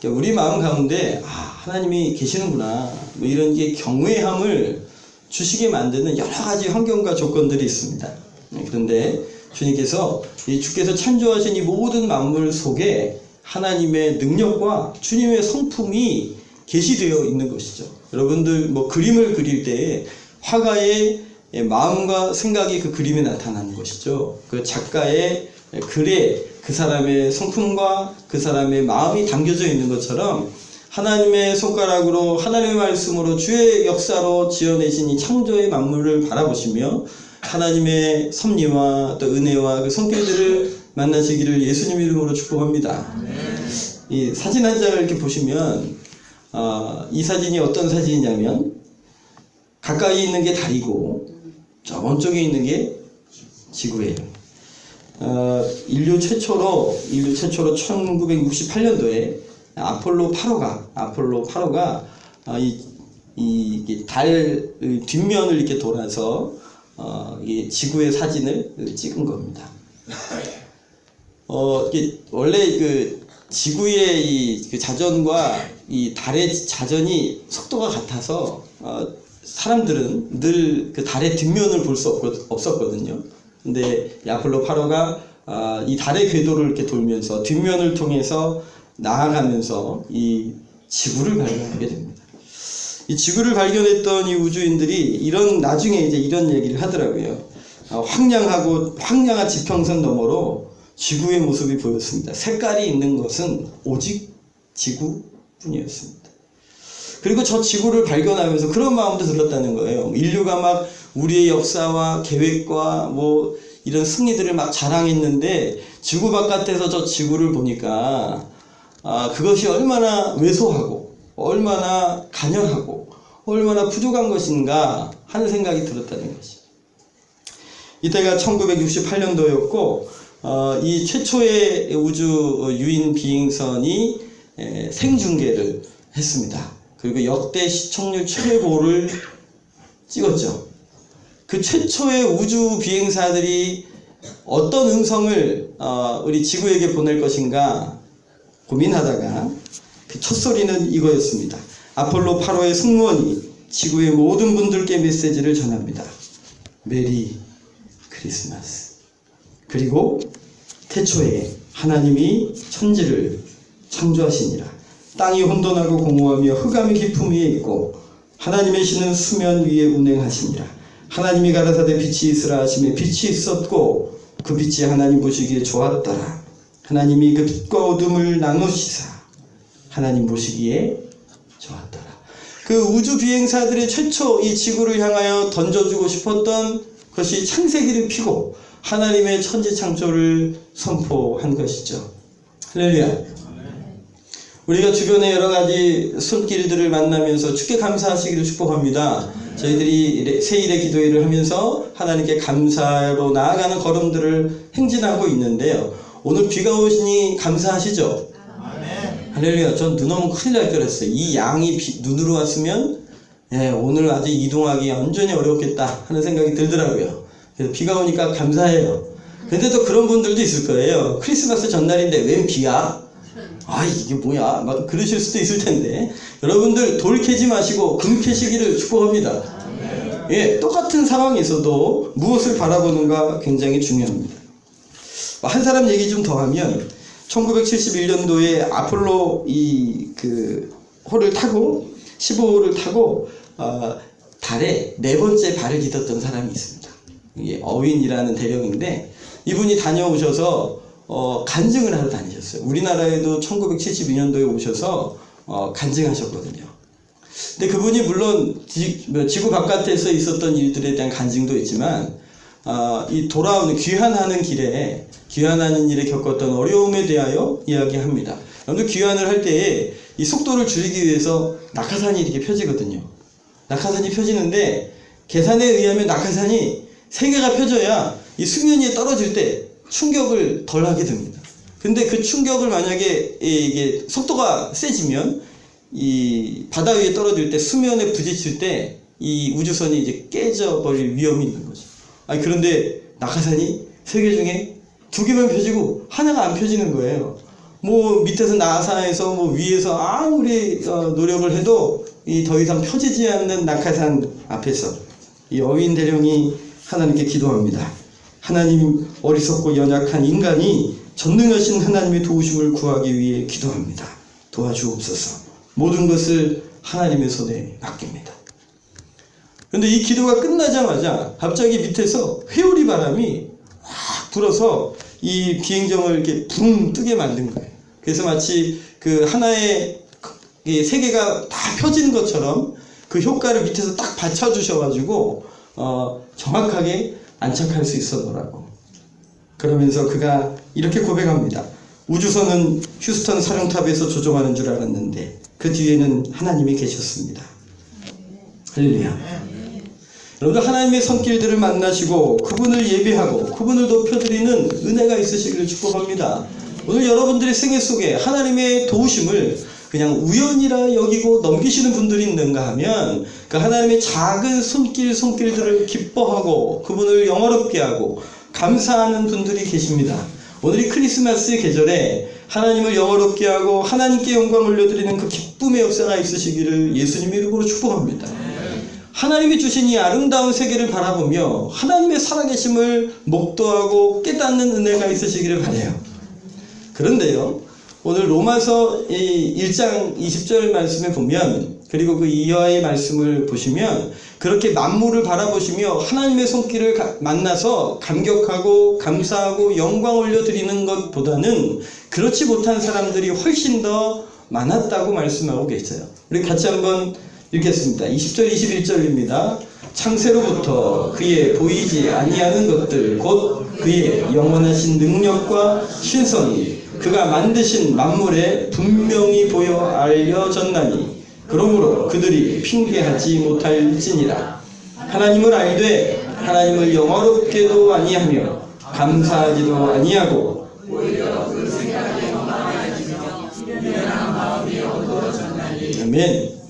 그러니까 우리 마음 가운데 하나님이 계시는구나 뭐 이런 게 경외함을 주시게 만드는 여러 가지 환경과 조건들이 있습니다. 그런데 주님께서 주께서 창조하신 이 모든 만물 속에 하나님의 능력과 주님의 성품이 계시되어 있는 것이죠. 여러분들 뭐 그림을 그릴 때 화가의 마음과 생각이 그 그림에 나타나는 것이죠. 그 작가의 글에 그 사람의 성품과 그 사람의 마음이 담겨져 있는 것처럼 하나님의 손가락으로 하나님의 말씀으로 주의 역사로 지어내신 이 창조의 만물을 바라보시며 하나님의 섭리와 또 은혜와 그 손길들을 만나시기를 예수님 이름으로 축복합니다. 이 사진 한 장을 이렇게 보시면 이 사진이 어떤 사진이냐면 가까이 있는 게 달이고 저번 쪽에 있는 게 지구예요. 인류 최초로 1968년도에 아폴로 8호가 이 달 뒷면을 이렇게 돌아서 이 지구의 사진을 찍은 겁니다. 이게 원래 그 지구의 그 자전과 이 달의 자전이 속도가 같아서 사람들은 늘 그 달의 뒷면을 볼 수 없었거든요. 근데 이 아폴로 8호가 이 달의 궤도를 이렇게 돌면서 뒷면을 통해서 나아가면서 이 지구를 발견하게 됩니다. 이 지구를 발견했던 이 우주인들이 나중에 이제 이런 얘기를 하더라고요. 황량한 지평선 너머로 지구의 모습이 보였습니다. 색깔이 있는 것은 오직 지구뿐이었습니다. 그리고 저 지구를 발견하면서 그런 마음도 들었다는 거예요. 인류가 막 우리의 역사와 계획과 뭐 이런 승리들을 막 자랑했는데 지구 바깥에서 저 지구를 보니까 그것이 얼마나 왜소하고 얼마나 가련하고 얼마나 부족한 것인가 하는 생각이 들었다는 것이죠. 이때가 1968년도였고 이 최초의 우주 유인 비행선이 생중계를 했습니다. 그리고 역대 시청률 최고를 찍었죠. 그 최초의 우주 비행사들이 어떤 음성을 우리 지구에게 보낼 것인가 고민하다가 그 첫 소리는 이거였습니다. 아폴로 8호의 승무원이 지구의 모든 분들께 메시지를 전합니다. 메리 크리스마스. 그리고 태초에 하나님이 천지를 창조하시니라. 땅이 혼돈하고 공허하며 흑암이 깊음 위에 있고 하나님의 신은 수면 위에 운행하시니라. 하나님이 가라사대 빛이 있으라 하시매 빛이 있었고 그 빛이 하나님 보시기에 좋았더라. 하나님이 그 빛과 어둠을 나누시사 하나님 보시기에 좋았더라. 그 우주 비행사들의 최초 이 지구를 향하여 던져주고 싶었던 것이 창세기를 피고 하나님의 천지 창조를 선포한 것이죠. 할렐루야. 우리가 주변의 여러 가지 손길들을 만나면서 주께 감사하시기를 축복합니다. 저희들이 새일의 기도회를 하면서 하나님께 감사로 나아가는 걸음들을 행진하고 있는데요. 오늘 비가 오시니 감사하시죠? 할렐루야. 전 눈 오면 큰일 날 줄 알았어요. 이 양이 눈으로 왔으면 오늘 아주 이동하기 완전히 어렵겠다 하는 생각이 들더라고요. 그래서 비가 오니까 감사해요. 근데 또 그런 분들도 있을 거예요. 크리스마스 전날인데 웬 비야? 이게 뭐야? 막 그러실 수도 있을 텐데 여러분들 돌 캐지 마시고 금 캐시기를 축복합니다. 똑같은 상황에서도 무엇을 바라보는가 굉장히 중요합니다. 한 사람 얘기 좀 더 하면 1971년도에 아폴로 호를 타고 15호를 타고 달에 4번째 발을 디뎠던 사람이 있습니다. 이게 어윈이라는 대령인데 이분이 다녀오셔서 간증을 하러 다니셨어요. 우리나라에도 1972년도에 오셔서 간증하셨거든요. 근데 그분이 물론 지구 바깥에서 있었던 일들에 대한 간증도 있지만 이 돌아오는 귀환하는 일에 겪었던 어려움에 대하여 이야기합니다. 여러분들 귀환을 할 때에 이 속도를 줄이기 위해서 낙하산이 이렇게 펴지거든요. 낙하산이 펴지는데 계산에 의하면 낙하산이 3개가 펴져야 이 수면 위에 떨어질 때 충격을 덜 하게 됩니다. 근데 그 충격을 만약에 이게 속도가 세지면 이 바다 위에 떨어질 때 수면에 부딪힐 때 이 우주선이 이제 깨져버릴 위험이 있는 거죠. 그런데 낙하산이 3개 중에 2개만 펴지고 하나가 안 펴지는 거예요. 뭐 밑에서 나사에서 뭐 위에서 아무리 노력을 해도 이 더 이상 펴지지 않는 낙하산 앞에서 이 여인 대령이 하나님께 기도합니다. 하나님, 어리석고 연약한 인간이 전능하신 하나님의 도우심을 구하기 위해 기도합니다. 도와주옵소서. 모든 것을 하나님의 손에 맡깁니다. 그런데 이 기도가 끝나자마자 갑자기 밑에서 회오리 바람이 확 불어서 이 비행정을 이렇게 붕 뜨게 만든 거예요. 그래서 마치 그 하나의 세 개가 다 펴진 것처럼 그 효과를 밑에서 딱 받쳐주셔가지고 정확하게 안착할 수 있었더라고. 그러면서 그가 이렇게 고백합니다. 우주선은 휴스턴 사령탑에서 조종하는 줄 알았는데 그 뒤에는 하나님이 계셨습니다. 할렐루야. 여러분들, 하나님의 손길들을 만나시고 그분을 예배하고 그분을 높여드리는 은혜가 있으시기를 축복합니다. 오늘 여러분들의 생애 속에 하나님의 도우심을 그냥 우연이라 여기고 넘기시는 분들이 있는가 하면 그 하나님의 작은 손길들을 기뻐하고 그분을 영화롭게 하고 감사하는 분들이 계십니다. 오늘 이 크리스마스의 계절에 하나님을 영화롭게 하고 하나님께 영광 올려드리는 그 기쁨의 역사가 있으시기를 예수님의 이름으로 축복합니다. 하나님이 주신 이 아름다운 세계를 바라보며 하나님의 살아계심을 목도하고 깨닫는 은혜가 있으시기를 바라요. 그런데요, 오늘 로마서 1장 20절 말씀에 보면, 그리고 그 이하의 말씀을 보시면 그렇게 만물을 바라보시며 하나님의 손길을 만나서 감격하고 감사하고 영광 올려드리는 것보다는 그렇지 못한 사람들이 훨씬 더 많았다고 말씀하고 계세요. 우리 같이 한번 읽겠습니다. 20절 21절입니다. 창세로부터 그의 보이지 아니하는 것들 곧 그의 영원하신 능력과 신성이 그가 만드신 만물에 분명히 보여 알려졌나니 그러므로 그들이 핑계하지 못할지니라. 하나님을 알되 하나님을 영화롭게도 아니하며 감사하지도 아니하고 오히려 그 생각에 많아지며 미련한 마음이 어두워졌나니. 아멘.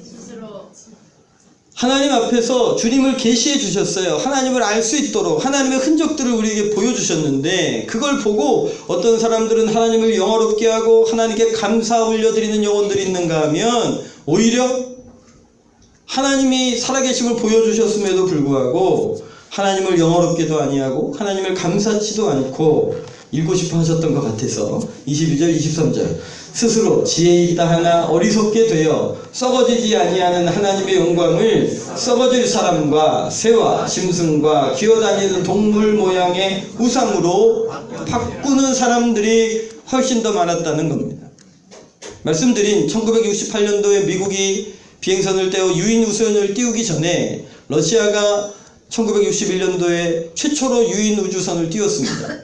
하나님 앞에서 주님을 계시해 주셨어요. 하나님을 알 수 있도록 하나님의 흔적들을 우리에게 보여주셨는데 그걸 보고 어떤 사람들은 하나님을 영화롭게 하고 하나님께 감사 올려드리는 영혼들이 있는가 하면 오히려 하나님이 살아계심을 보여주셨음에도 불구하고 하나님을 영화롭게도 아니하고 하나님을 감사치도 않고 읽고 싶어 하셨던 것 같아서 22절 23절 스스로 지혜 있다 하나 어리석게 되어 썩어지지 아니하는 하나님의 영광을 썩어질 사람과 새와 짐승과 기어다니는 동물 모양의 우상으로 바꾸는 사람들이 훨씬 더 많았다는 겁니다. 말씀드린 1968년도에 미국이 비행선을 떼어 유인 우주선을 띄우기 전에 러시아가 1961년도에 최초로 유인 우주선을 띄웠습니다.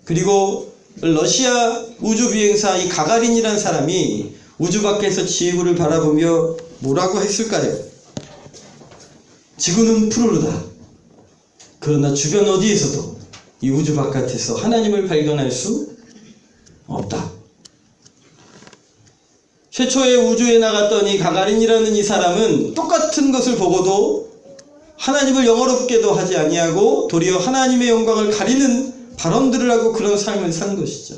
그리고 러시아 우주비행사 이 가가린이라는 사람이 우주 밖에서 지구를 바라보며 뭐라고 했을까요? 지구는 푸르르다. 그러나 주변 어디에서도 이 우주 바깥에서 하나님을 발견할 수 없다. 최초의 우주에 나갔던 이 가가린이라는 이 사람은 똑같은 것을 보고도 하나님을 영어롭게도 하지 아니하고 도리어 하나님의 영광을 가리는 발언들을 하고 그런 삶을 사는 것이죠.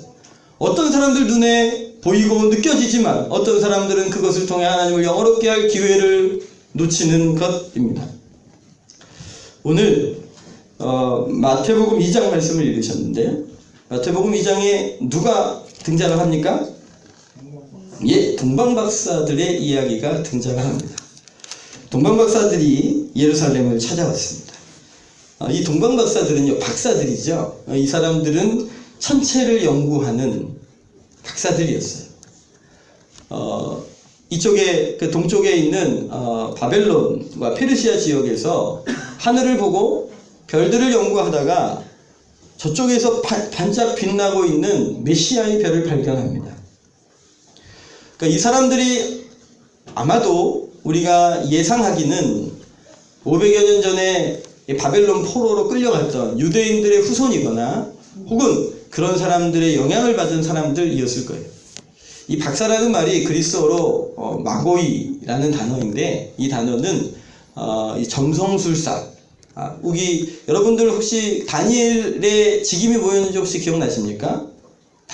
어떤 사람들 눈에 보이고 느껴지지만 어떤 사람들은 그것을 통해 하나님을 영어롭게 할 기회를 놓치는 것입니다. 오늘 마태복음 2장 말씀을 읽으셨는데요. 마태복음 2장에 누가 등장을 합니까? 예, 동방박사들의 이야기가 등장을 합니다. 동방박사들이 예루살렘을 찾아왔습니다. 이 동방박사들은요, 박사들이죠. 이 사람들은 천체를 연구하는 박사들이었어요. 이쪽에, 그 동쪽에 있는 바벨론과 페르시아 지역에서 하늘을 보고 별들을 연구하다가 저쪽에서 반짝 빛나고 있는 메시아의 별을 발견합니다. 그러니까 이 사람들이 아마도 우리가 예상하기는 500여 년 전에 바벨론 포로로 끌려갔던 유대인들의 후손이거나 혹은 그런 사람들의 영향을 받은 사람들이었을 거예요. 이 박사라는 말이 그리스어로 마고이라는 단어인데 이 단어는 이 점성술사. 여러분들 혹시 다니엘의 직임이 뭐였는지 혹시 기억나십니까?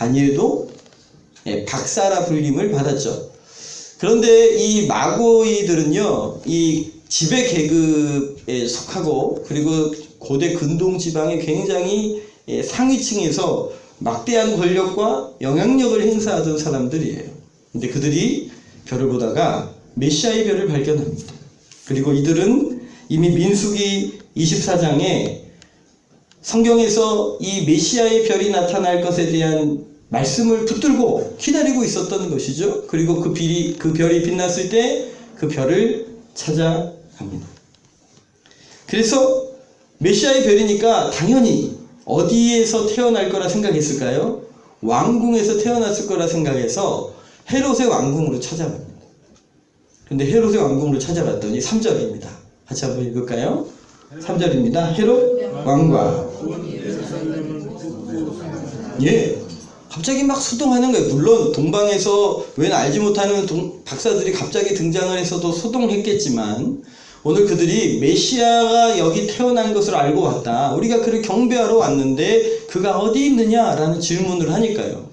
다니엘도 박사라 불림을 받았죠. 그런데 이 마고이들은요, 이 지배 계급에 속하고 그리고 고대 근동 지방의 굉장히 상위층에서 막대한 권력과 영향력을 행사하던 사람들이에요. 근데 그들이 별을 보다가 메시아의 별을 발견합니다. 그리고 이들은 이미 민수기 24장에 성경에서 이 메시아의 별이 나타날 것에 대한 말씀을 붙들고 기다리고 있었던 것이죠. 그리고 그 별이 빛났을 때 그 별을 찾아갑니다. 그래서 메시아의 별이니까 당연히 어디에서 태어날 거라 생각했을까요? 왕궁에서 태어났을 거라 생각해서 헤롯의 왕궁으로 찾아갑니다. 근데 헤롯의 왕궁으로 찾아갔더니 3절입니다. 같이 한번 읽을까요? 3절입니다. 헤롯 왕과 갑자기 막 소동하는 거예요. 물론 동방에서 웬 알지 못하는 박사들이 갑자기 등장을 해서도 소동했겠지만 오늘 그들이 메시아가 여기 태어난 것을 알고 왔다. 우리가 그를 경배하러 왔는데 그가 어디 있느냐라는 질문을 하니까요.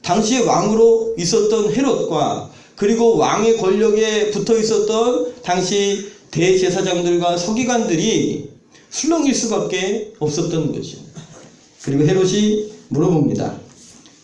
당시에 왕으로 있었던 헤롯과 그리고 왕의 권력에 붙어 있었던 당시 대제사장들과 서기관들이 술렁일 수밖에 없었던 거죠. 그리고 헤롯이 물어봅니다.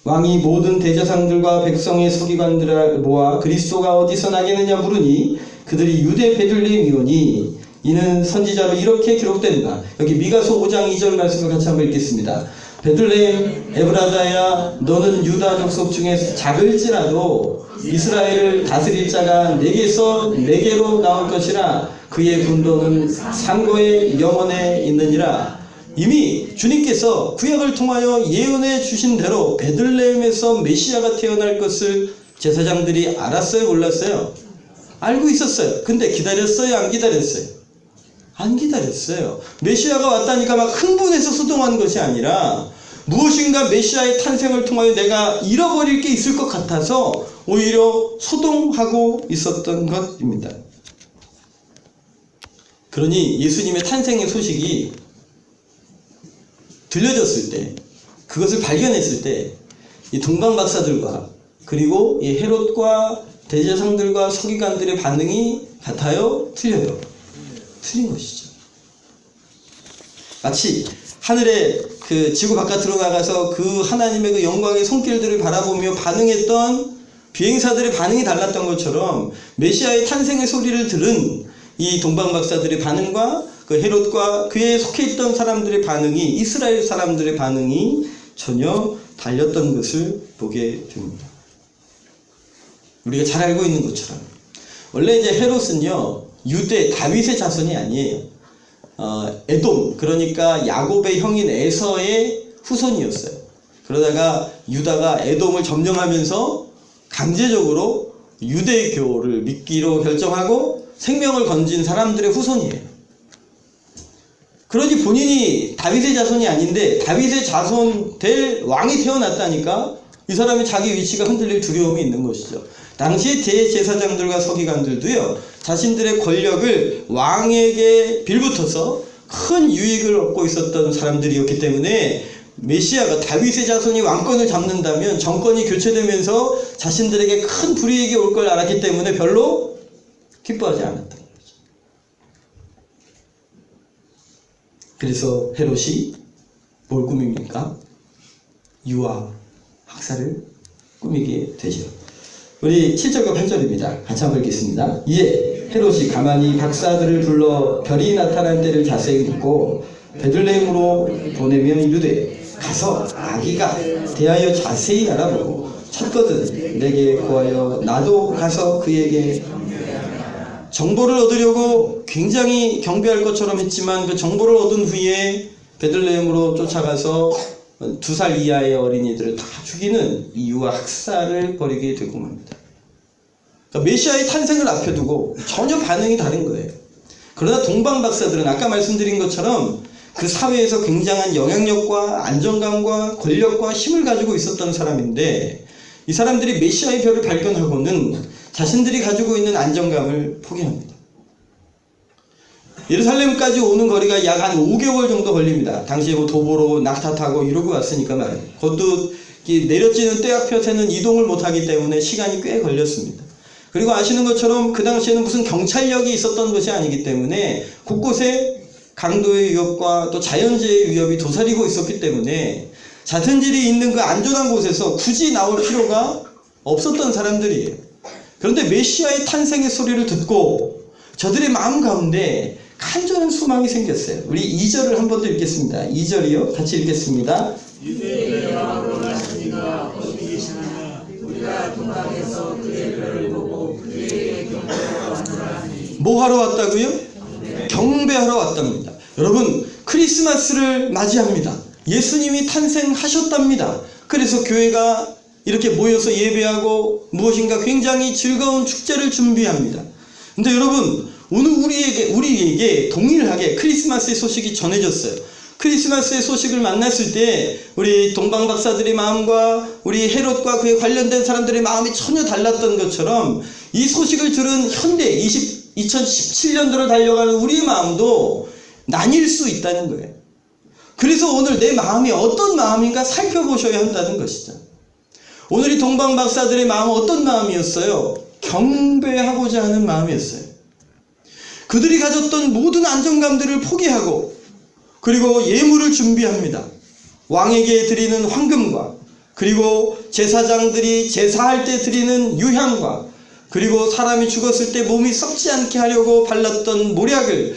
왕이 모든 대제사장들과 백성의 서기관들을 모아 그리스도가 어디서 나겠느냐 물으니 그들이 유대 베들레헴이오니 이는 선지자로 이렇게 기록된다. 여기 미가서 5장 2절 말씀을 같이 한번 읽겠습니다. 베들레헴 에브라다야 너는 유다 족속 중에 작을지라도 이스라엘을 다스릴 자가 내게로 나올 것이라 그의 분도는 상고의 영원에 있느니라. 이미 주님께서 구약을 통하여 예언해 주신 대로 베들레헴에서 메시아가 태어날 것을 제사장들이 알았어요, 몰랐어요? 알고 있었어요. 근데 기다렸어요, 안 기다렸어요? 안 기다렸어요. 메시아가 왔다니까 막 흥분해서 소동한 것이 아니라 무엇인가 메시아의 탄생을 통하여 내가 잃어버릴 게 있을 것 같아서 오히려 소동하고 있었던 것입니다. 그러니 예수님의 탄생의 소식이 들려졌을 때, 그것을 발견했을 때 이 동방 박사들과 그리고 이 헤롯과 대제사장들과 서기관들의 반응이 같아요? 틀려요? 틀린 것이죠. 마치 하늘에 그 지구 바깥으로 나가서 그 하나님의 그 영광의 손길들을 바라보며 반응했던 비행사들의 반응이 달랐던 것처럼 메시아의 탄생의 소리를 들은 이 동방 박사들의 반응과 그 헤롯과 그에 속해 있던 사람들의 반응이, 이스라엘 사람들의 반응이 전혀 달렸던 것을 보게 됩니다. 우리가 잘 알고 있는 것처럼 원래 이제 헤롯은요 유대 다윗의 자손이 아니에요. 에돔, 그러니까 야곱의 형인 에서의 후손이었어요. 그러다가 유다가 에돔을 점령하면서 강제적으로 유대교를 믿기로 결정하고 생명을 건진 사람들의 후손이에요. 그러니 본인이 다윗의 자손이 아닌데 다윗의 자손 될 왕이 태어났다니까 이 사람이 자기 위치가 흔들릴 두려움이 있는 것이죠. 당시 대제사장들과 서기관들도요 자신들의 권력을 왕에게 빌붙어서 큰 유익을 얻고 있었던 사람들이었기 때문에 메시아가 다윗의 자손이 왕권을 잡는다면 정권이 교체되면서 자신들에게 큰 불이익이 올 걸 알았기 때문에 별로 기뻐하지 않았던 거죠. 그래서 헤롯이 뭘 꾸밉니까? 유아 학살을 꾸미게 되죠. 우리 7절과 8절입니다. 같이 한번 읽겠습니다. 이에 헤롯이 가만히 박사들을 불러 별이 나타난 때를 자세히 묻고 베들레헴으로 보내며 이르되 가서 아기가 대하여 자세히 알아보고 찾거든 내게 구하여 나도 가서 그에게 정보를 얻으려고 굉장히 경배할 것처럼 했지만 그 정보를 얻은 후에 베들레헴으로 쫓아가서 2살 이하의 어린이들을 다 죽이는 이 유아 학살을 벌이게 되고 맙니다. 그러니까 메시아의 탄생을 앞에 두고 전혀 반응이 다른 거예요. 그러나 동방 박사들은 아까 말씀드린 것처럼 그 사회에서 굉장한 영향력과 안정감과 권력과 힘을 가지고 있었던 사람인데 이 사람들이 메시아의 별을 발견하고는 자신들이 가지고 있는 안정감을 포기합니다. 예루살렘까지 오는 거리가 약 한 5개월 정도 걸립니다. 당시에 뭐 도보로 낙타 타고 이러고 왔으니까 말이에요. 그것도 내려지는 떼약볕에는 이동을 못하기 때문에 시간이 꽤 걸렸습니다. 그리고 아시는 것처럼 그 당시에는 무슨 경찰력이 있었던 것이 아니기 때문에 곳곳에 강도의 위협과 또 자연재해의 위협이 도사리고 있었기 때문에 자선질이 있는 그 안전한 곳에서 굳이 나올 필요가 없었던 사람들이에요. 그런데 메시아의 탄생의 소리를 듣고 저들의 마음 가운데 간절한 소망이 생겼어요. 우리 2절을 한 번 더 읽겠습니다. 2절이요. 같이 읽겠습니다. 유대인의 왕으로 나신 이가 어디 계시느냐. 우리가 동방에서 그의 별을 보고 그에게 경배하러 왔노라니. 뭐 하러 왔다고요? 경배하러 왔답니다. 여러분, 크리스마스를 맞이합니다. 예수님이 탄생하셨답니다. 그래서 교회가 이렇게 모여서 예배하고 무엇인가 굉장히 즐거운 축제를 준비합니다. 근데 여러분, 오늘 우리에게 동일하게 크리스마스의 소식이 전해졌어요. 크리스마스의 소식을 만났을 때 우리 동방 박사들의 마음과 우리 헤롯과 그에 관련된 사람들의 마음이 전혀 달랐던 것처럼 이 소식을 들은 현대 2017년도로 달려가는 우리의 마음도 나뉠 수 있다는 거예요. 그래서 오늘 내 마음이 어떤 마음인가 살펴보셔야 한다는 것이죠. 오늘 이 동방 박사들의 마음은 어떤 마음이었어요? 경배하고자 하는 마음이었어요. 그들이 가졌던 모든 안정감들을 포기하고 그리고 예물을 준비합니다. 왕에게 드리는 황금과 그리고 제사장들이 제사할 때 드리는 유향과 그리고 사람이 죽었을 때 몸이 썩지 않게 하려고 발랐던 모략을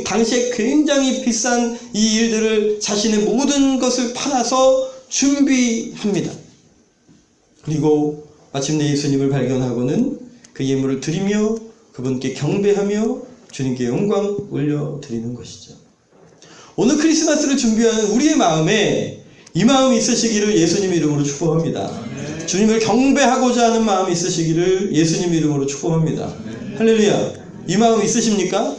당시에 굉장히 비싼 이 일들을 자신의 모든 것을 팔아서 준비합니다. 그리고 마침내 예수님을 발견하고는 그 예물을 드리며 그분께 경배하며 주님께 영광 올려드리는 것이죠. 오늘 크리스마스를 준비하는 우리의 마음에 이 마음이 있으시기를 예수님 이름으로 축복합니다. 주님을 경배하고자 하는 마음이 있으시기를 예수님 이름으로 축복합니다. 할렐루야. 이 마음 있으십니까?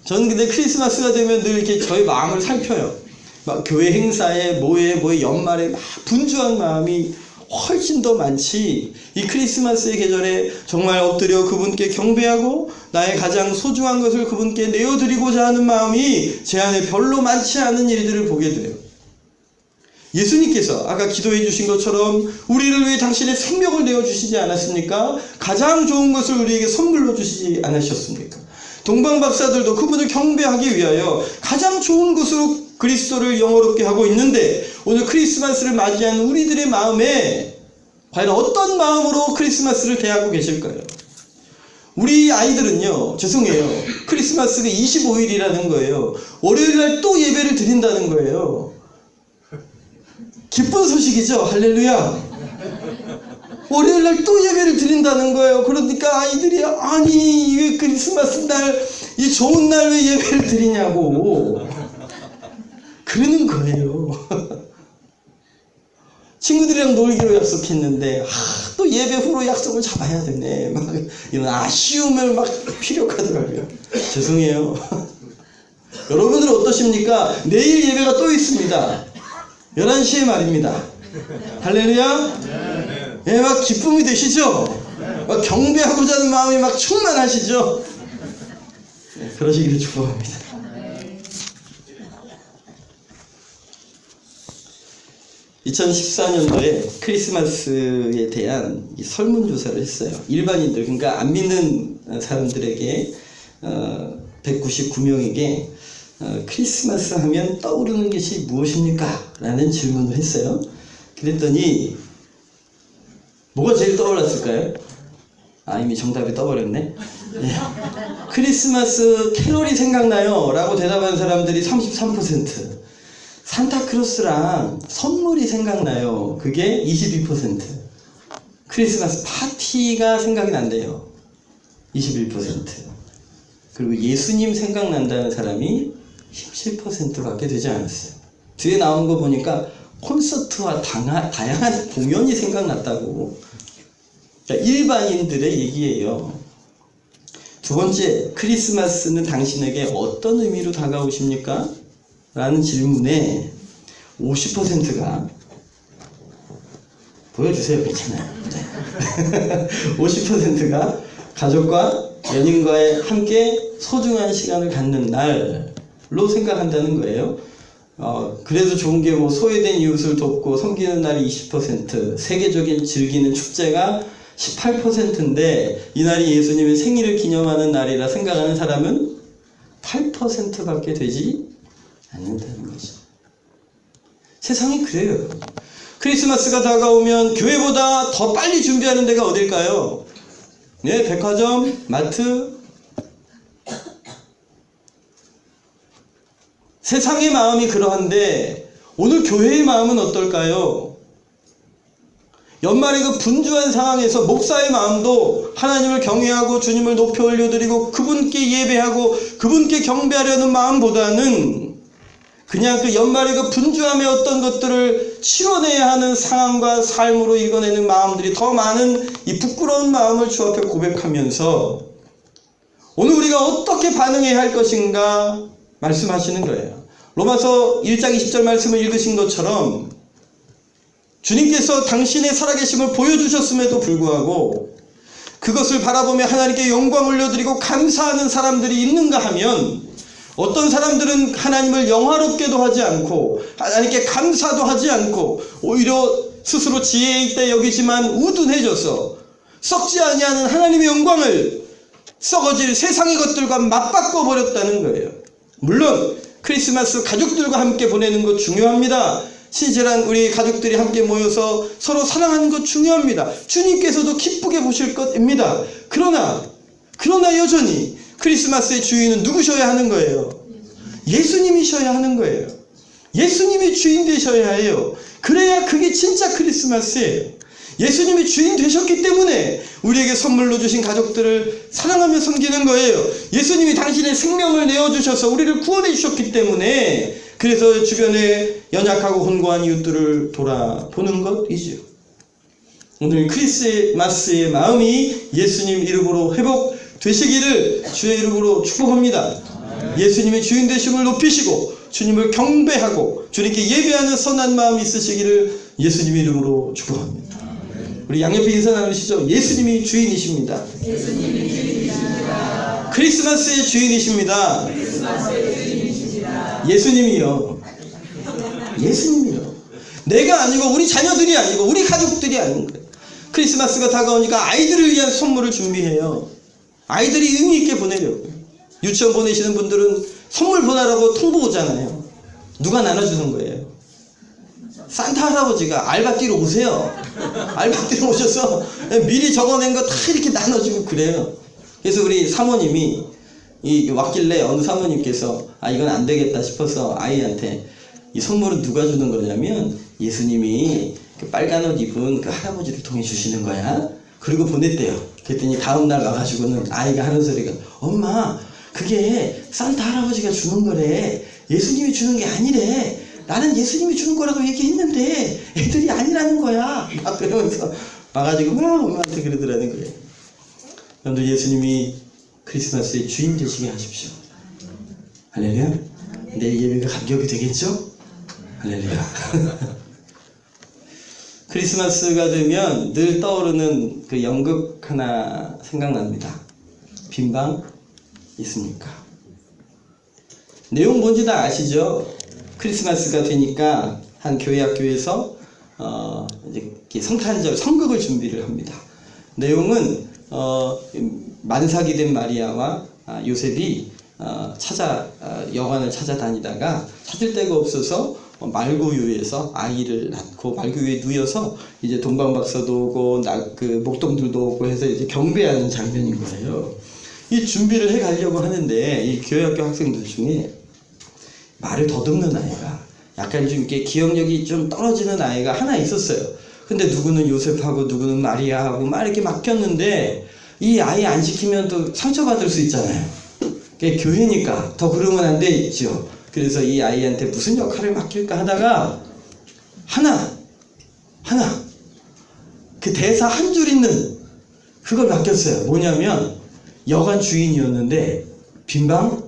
저는 근데 크리스마스가 되면 늘 이렇게 저의 마음을 살펴요. 막 교회 행사에 뭐에 연말에 막 분주한 마음이 훨씬 더 많지. 이 크리스마스의 계절에 정말 엎드려 그분께 경배하고 나의 가장 소중한 것을 그분께 내어드리고자 하는 마음이 제 안에 별로 많지 않은 일들을 보게 돼요. 예수님께서 아까 기도해 주신 것처럼 우리를 위해 당신의 생명을 내어주시지 않았습니까? 가장 좋은 것을 우리에게 선물로 주시지 않으셨습니까? 동방 박사들도 그분을 경배하기 위하여 가장 좋은 것으로 그리스도를 영화롭게 하고 있는데 오늘 크리스마스를 맞이하는 우리들의 마음에 과연 어떤 마음으로 크리스마스를 대하고 계실까요? 우리 아이들은요, 죄송해요. 크리스마스가 25일이라는 거예요. 월요일날 또 예배를 드린다는 거예요. 기쁜 소식이죠. 할렐루야. 월요일날 또 예배를 드린다는 거예요. 그러니까 아이들이 아니 왜 크리스마스 날 이 좋은 날 왜 예배를 드리냐고 그러는 거예요. 친구들이랑 놀기로 약속했는데 또 예배 후로 약속을 잡아야 되네. 막 이런 아쉬움을 막 피력하더라고요. 죄송해요. 여러분들은 어떠십니까? 내일 예배가 또 있습니다. 11시에 말입니다. 할렐루야. 예, 막 기쁨이 되시죠? 막 경배하고자 하는 마음이 막 충만하시죠? 네, 그러시기를 축복합니다. 네. 2014년도에 크리스마스에 대한 이 설문조사를 했어요. 일반인들, 그러니까 안 믿는 사람들에게 199명에게 크리스마스 하면 떠오르는 것이 무엇입니까? 라는 질문을 했어요. 그랬더니 뭐가 제일 떠올랐을까요? 이미 정답이 떠버렸네. 네. 크리스마스 캐롤이 생각나요 라고 대답한 사람들이 33%, 산타크로스랑 선물이 생각나요 그게 22%, 크리스마스 파티가 생각이 난대요 21%, 그리고 예수님 생각난다는 사람이 17%밖에 되지 않았어요. 뒤에 나온 거 보니까 콘서트와 다양한 공연이 생각났다고. 그러니까 일반인들의 얘기예요. 두 번째, 크리스마스는 당신에게 어떤 의미로 다가오십니까? 라는 질문에 50%가 보여주세요. 괜찮아요. 네. 50%가 가족과 연인과의 함께 소중한 시간을 갖는 날로 생각한다는 거예요. 그래도 좋은 게 뭐 소외된 이웃을 돕고 섬기는 날이 20%, 세계적인 즐기는 축제가 18%인데 이 날이 예수님의 생일을 기념하는 날이라 생각하는 사람은 8%밖에 되지 않는다는 거죠. 세상이 그래요. 크리스마스가 다가오면 교회보다 더 빨리 준비하는 데가 어딜까요? 네, 백화점, 마트. 세상의 마음이 그러한데 오늘 교회의 마음은 어떨까요? 연말에 그 분주한 상황에서 목사의 마음도 하나님을 경외하고 주님을 높이 올려드리고 그분께 예배하고 그분께 경배하려는 마음보다는 그냥 그 연말에 그 분주함의 어떤 것들을 치러내야 하는 상황과 삶으로 읽어내는 마음들이 더 많은 이 부끄러운 마음을 주 앞에 고백하면서 오늘 우리가 어떻게 반응해야 할 것인가 말씀하시는 거예요. 로마서 1장 20절 말씀을 읽으신 것처럼 주님께서 당신의 살아계심을 보여주셨음에도 불구하고 그것을 바라보며 하나님께 영광 올려드리고 감사하는 사람들이 있는가 하면 어떤 사람들은 하나님을 영화롭게도 하지 않고 하나님께 감사도 하지 않고 오히려 스스로 지혜 있다 여기지만 우둔해져서 썩지 아니하는 하나님의 영광을 썩어질 세상의 것들과 맞바꿔 버렸다는 거예요. 물론 크리스마스 가족들과 함께 보내는 것 중요합니다. 신실한 우리 가족들이 함께 모여서 서로 사랑하는 것 중요합니다. 주님께서도 기쁘게 보실 것입니다. 그러나 여전히 크리스마스의 주인은 누구셔야 하는 거예요? 예수님이셔야 하는 거예요. 예수님이 주인 되셔야 해요. 그래야 그게 진짜 크리스마스예요. 예수님이 주인 되셨기 때문에 우리에게 선물로 주신 가족들을 사랑하며 섬기는 거예요. 예수님이 당신의 생명을 내어주셔서 우리를 구원해 주셨기 때문에 그래서 주변에 연약하고 혼고한 이웃들을 돌아보는 것이죠. 오늘 크리스마스의 마음이 예수님 이름으로 회복되시기를 주의 이름으로 축복합니다. 예수님의 주인 되심을 높이시고 주님을 경배하고 주님께 예배하는 선한 마음이 있으시기를 예수님 이름으로 축복합니다. 우리 양옆에 인사 나누시죠. 예수님이 주인이십니다. 크리스마스의 주인이십니다. 예수님이요. 내가 아니고 우리 자녀들이 아니고 우리 가족들이 아닌 거예요. 크리스마스가 다가오니까 아이들을 위한 선물을 준비해요. 아이들이 의미 있게 보내려고. 유치원 보내시는 분들은 선물 보내라고 통보 오잖아요. 누가 나눠주는 거예요? 산타 할아버지가 알바띠로 오세요. 알바띠로 오셔서 미리 적어낸 거 다 이렇게 나눠주고 그래요. 그래서 우리 사모님이 왔길래 어느 사모님께서 이건 안 되겠다 싶어서 아이한테 이 선물은 누가 주는 거냐면 예수님이 그 빨간 옷 입은 그 할아버지를 통해 주시는 거야. 그리고 보냈대요. 그랬더니 다음날 와가지고는 아이가 하는 소리가 엄마 그게 산타 할아버지가 주는 거래. 예수님이 주는 게 아니래. 나는 예수님이 주는 거라고 얘기했는데 애들이 아니라는 거야. 막 그러면서 와가지고 막 엄마한테 그러더라는 거예요. 여러분들 예수님이 크리스마스의 주인 되시게 하십시오. 할렐루야. 내일 예배가 감격이 되겠죠? 할렐루야. 크리스마스가 되면 늘 떠오르는 그 연극 하나 생각납니다. 빈방 있습니까? 내용 뭔지 다 아시죠? 크리스마스가 되니까 한 교회 학교에서 이제 성탄절 성극을 준비를 합니다. 내용은 만삭이 된 마리아와 요셉이 여관을 찾아다니다가 찾을 데가 없어서 말구유에서 아이를 낳고 말구유에 누워서 이제 동방박사도 오고 그 목동들도 오고 해서 이제 경배하는 장면인 거예요. 이 준비를 해 가려고 하는데 이 교회학교 학생들 중에 말을 더듬는 아이가 약간 좀 이렇게 기억력이 좀 떨어지는 아이가 하나 있었어요. 근데 누구는 요셉하고 누구는 마리아하고 막 이렇게 맡겼는데 이 아이 안 시키면 또 상처받을 수 있잖아요. 그게 교회니까 더 그러면 안 되죠. 그래서 이 아이한테 무슨 역할을 맡길까 하다가 하나 그 대사 한 줄 있는 그걸 맡겼어요. 뭐냐면 여관 주인이었는데 빈방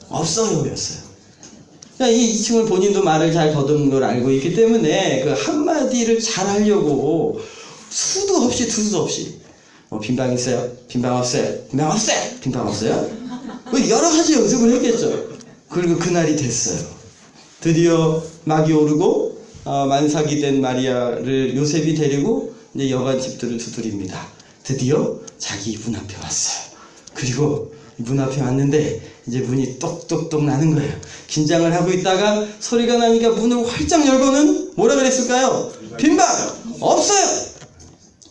없어요 였어요. 이 친구는 본인도 말을 잘 더듬는 걸 알고 있기 때문에 그 한마디를 잘 하려고 수도 없이 두도 없이 빈방 있어요? 빈방 없어요? 빈방 없어요? 빈방 없어요? 여러 가지 연습을 했겠죠. 그리고 그날이 됐어요. 드디어 막이 오르고 만삭이 된 마리아를 요셉이 데리고 이제 여관 집들을 두드립니다. 드디어 자기 문 앞에 왔어요. 그리고 문 앞에 왔는데 이제 문이 똑똑똑 나는 거예요. 긴장을 하고 있다가 소리가 나니까 문을 활짝 열고는 뭐라 그랬을까요? 빈방 없어요.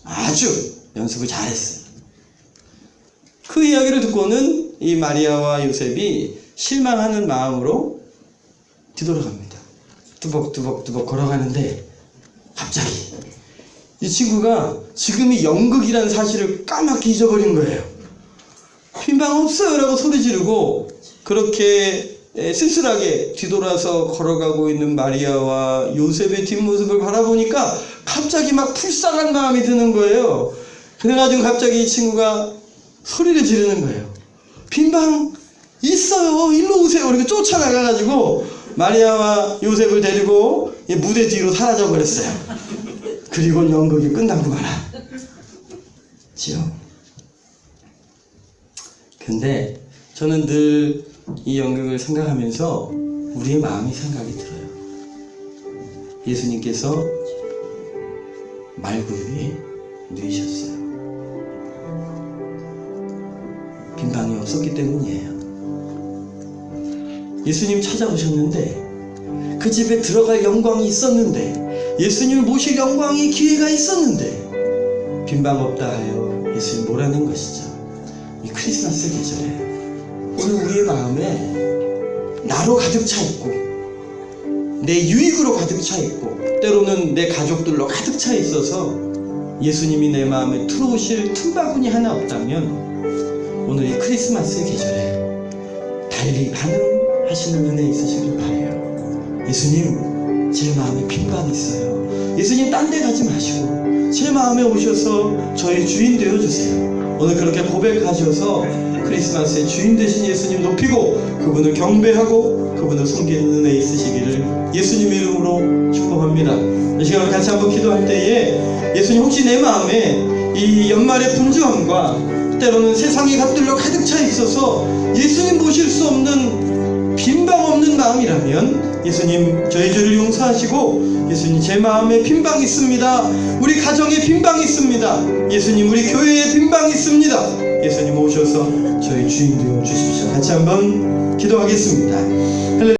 아주 연습을 잘했어요. 그 이야기를 듣고는 이 마리아와 요셉이 실망하는 마음으로 뒤돌아갑니다. 뚜벅뚜벅뚜벅 걸어가는데 갑자기 이 친구가 지금이 연극이라는 사실을 까맣게 잊어버린 거예요. 빈방 없어요 라고 소리 지르고 그렇게 쓸쓸하게 뒤돌아서 걸어가고 있는 마리아와 요셉의 뒷모습을 바라보니까 갑자기 막 불쌍한 마음이 드는 거예요. 그래가지고 갑자기 이 친구가 소리를 지르는 거예요. 빈방 있어요. 일로 오세요. 이렇게 쫓아나가가지고 마리아와 요셉을 데리고 무대 뒤로 사라져 버렸어요. 그리고 연극이 끝나고 말았지요. 근데 저는 늘 이 연극을 생각하면서 우리의 마음이 생각이 들어요. 예수님께서 말구 위에 누이셨어요. 빈방이 없었기 때문이에요. 예수님 찾아오셨는데 그 집에 들어갈 영광이 있었는데 예수님을 모실 영광이 기회가 있었는데 빈방 없다 하여 예수님 몰아낸 것이죠. 이 크리스마스 계절에 오늘 우리의 마음에 나로 가득 차 있고 내 유익으로 가득 차 있고 때로는 내 가족들로 가득 차 있어서 예수님이 내 마음에 들어오실 틈바구니 하나 없다면 오늘 이 크리스마스 계절에 달리 반응하시는 은혜 있으시길 바라요. 예수님 제 마음에 빈방이 있어요. 예수님 딴 데 가지 마시고 제 마음에 오셔서 저의 주인 되어주세요. 오늘 그렇게 고백하셔서 크리스마스의 주인 되신 예수님 높이고 그분을 경배하고 그분을 섬기는 은혜 있으시기를 예수님 이름으로 축복합니다. 이 시간을 같이 한번 기도할 때에 예수님 혹시 내 마음에 이 연말의 분주함과 때로는 세상이 값들로 가득 차 있어서 예수님 모실 수 없는 빈방 없는 마음이라면 예수님 저희 죄를 용서하시고 예수님 제 마음에 빈방이 있습니다. 우리 가정에 빈방이 있습니다. 예수님 우리 교회에 빈방이 있습니다. 예수님 오셔서 저희 주인 되어 주십시오. 같이 한번 기도하겠습니다. 할렐루야.